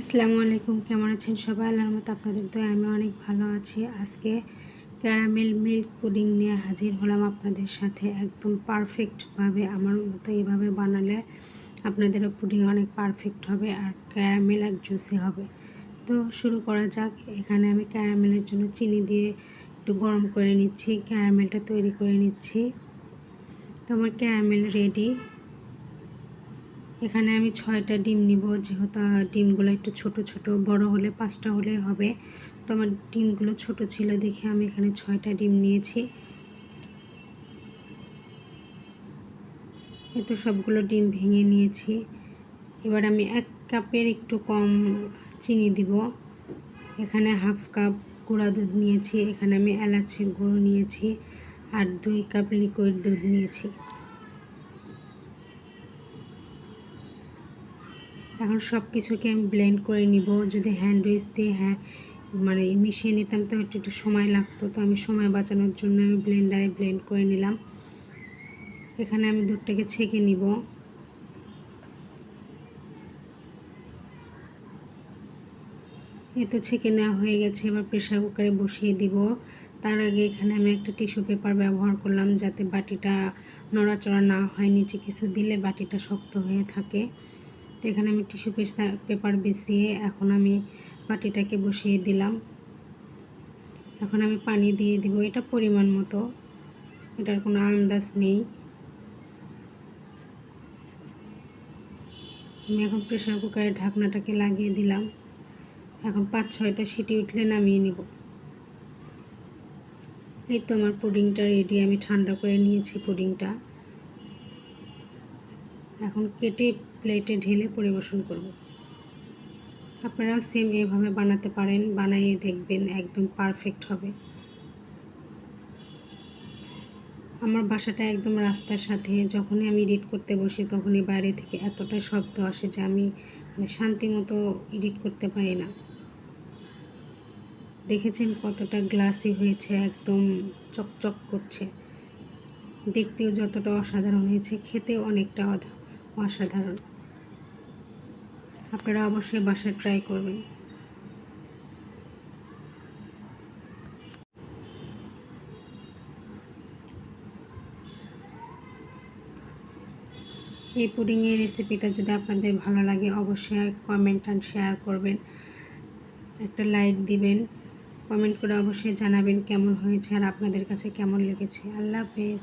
আসসালামু আলাইকুম, কেমন আছেন সবাই? আল্লাহর মতো আপনাদের দয়ায় আমি অনেক ভালো আছি। আজকে ক্যারামেল মিল্ক পুডিং নিয়ে হাজির হলাম আপনাদের সাথে। একদম পারফেক্টভাবে আমার মতো এইভাবে বানালে আপনাদেরও পুডিং অনেক পারফেক্ট হবে আর ক্যারামেল আর জুসি হবে। তো শুরু করা যাক। এখানে আমি ক্যারামেলের জন্য চিনি দিয়ে একটু গরম করে নিচ্ছি, ক্যারামেলটা তৈরি করে নিচ্ছি। তো আমার ক্যারামেল রেডি। এখানে আমি 6টা ডিম নিব, যেহেতু ডিমগুলো একটু ছোট ছোট, বড় হলে 5টা হলে হবে। তো আমার ডিমগুলো ছোট ছিল দেখে আমি এখানে 6টা ডিম নিয়েছি। এত সবগুলো ডিম ভেঙে নিয়েছি। এবার আমি 1 কাপের একটু কম চিনি দিব। এখানে হাফ কাপ গুঁড়া দুধ নিয়েছি, এখানে আমি এলাচের গুঁড়ো নিয়েছি আর 2 কাপ লিকুইড দুধ নিয়েছি। এখন সব কিছুকে আমি ব্লেন্ড করে নিব। যদি হ্যান্ড উইচ দিয়ে মিশিয়ে নিতাম তো একটু সময় লাগতো, তো আমি সময় বাঁচানোর জন্য আমি ব্লেন্ডারে ব্লেন্ড করে নিলাম। এখানে আমি দুধটাকে ছেঁকে নিব। এই তো ছেঁকে নেওয়া হয়ে গেছে। এবার প্রেসার কুকারে বসিয়ে দিব। তার আগে এখানে আমি একটা টিস্যু পেপার ব্যবহার করলাম, যাতে বাটিটা নড়াচড়া না হয়, নিচে কিছু দিলে বাটিটা শক্ত হয়ে থাকে। তো এখানে আমি টিস্যু পেপার বিছিয়ে এখন আমি বাটিটাকে বসিয়ে দিলাম। এখন আমি পানি দিয়ে দিব, এটা পরিমাণ মতো, এটার কোনো আন্দাজ নেই। আমি এখন প্রেসার কুকারের ঢাকনাটাকে লাগিয়ে দিলাম। এখন 5-6টা সিটি উঠলে নামিয়ে নিব। এই তো আমার পুডিংটা রেডি। আমি ঠান্ডা করে নিয়েছি পুডিংটা। এখন কেটে প্লেটে ঢেলে পরিবেশন করব। আপনারাও সেম এভাবে বানাতে পারেন, বানিয়ে দেখবেন, একদম পারফেক্ট হবে। আমার বাসাটা একদম রাস্তার সাথে। যখনই আমি এডিট করতে বসি তখনই বাইরে থেকে এতটা শব্দ আসে যে আমি শান্তি মতো এডিট করতে পারি না। দেখেছেন কতটা গ্লাসি হয়েছে, একদম চকচক করছে। দেখতেও যতটা অসাধারণ হয়েছে, খেতেও অনেকটা অসাধারণ। আপনারা অবশ্যই বাসায় ট্রাই করবেন। এই পুডিংয়ের রেসিপিটা যদি আপনাদের ভালো লাগে অবশ্যই কমেন্ট অ্যান্ড শেয়ার করবেন, একটা লাইক দিবেন, কমেন্ট করে অবশ্যই জানাবেন কেমন হয়েছে আর আপনাদের কাছে কেমন লেগেছে। আল্লাহ হাফেজ।